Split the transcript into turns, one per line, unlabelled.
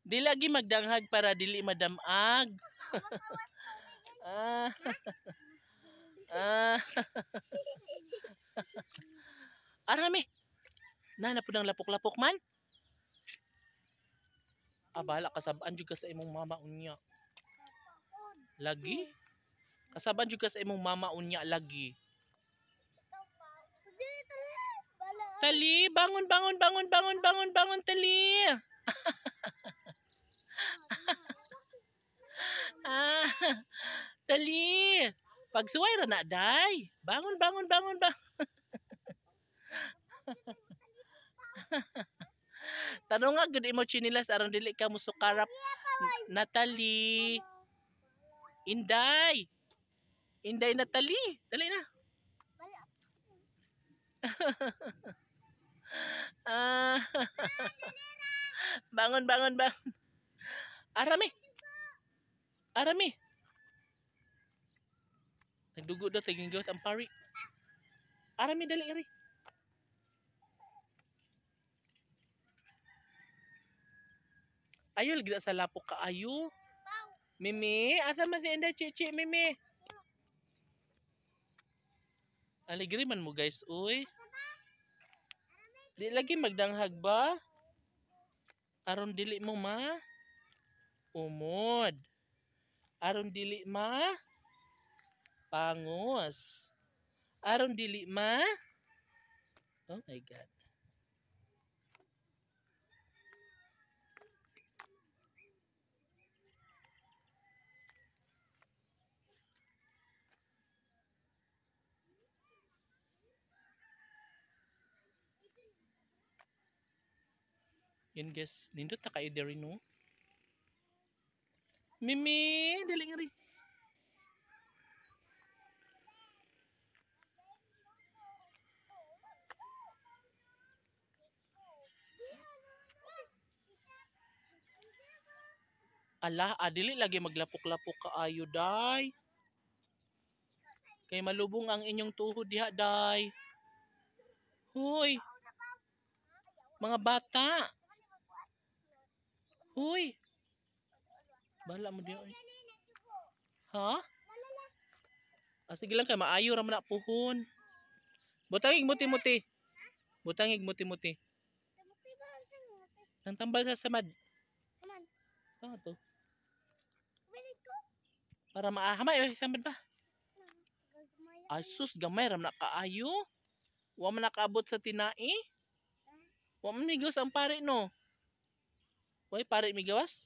Di lagi magdanghag para dili madamag. Ah. Ah. Arami. Nana po ng lapok-lapok man. Abala kasabaan jud ka sa imong mama unya. Lagi? Kasabaan jud ka sa imong mama unya lagi. Tali, bangon, bangon, bangon, bangon, bangon, bangon, Tali. Ah, Tali. Pagsuway ra na, day. Bangon, bangon, bangon, bangon. Tanong nga, good imo chinilas, aron dili ka musukarap. Natalie. Inday. Inday Natalie. Dali na. Ah. Bangon, bangon, bangon. Arami. Arami. Nagdugo daw, tiging gawat ang pari. Arami, dali, Ari. Ayo, lagi sa lapok ka, ayo. Mimi, asa man si Inday, Chichi, Mimi. Aligri man mo, guys, uy. Di lagi magdanghag ba? Aron dili mo ma? Umod. Aron dili ma? Pangos. Aron dili ma? Oh my God. Yun guys, nindot ta kayo diri no? Mimi, dali nga rin. Ala, dili lagi maglapok-lapok ka ayo, day. Kay malubong ang inyong tuhod diha, day. Hoy. Mga bata. Hoy. Bala mo diha. Ha? Sige lang kay maayo ra man na puhon. Butangig muti-muti. Butangig muti-muti. Nang tambal sa samad. Ano to? Para maahamay samad ba? Ay sus, gamay ram na kaayo. Wa man nakaabot sa tinai. Wa man migawas ang pare no. Way pare migawas?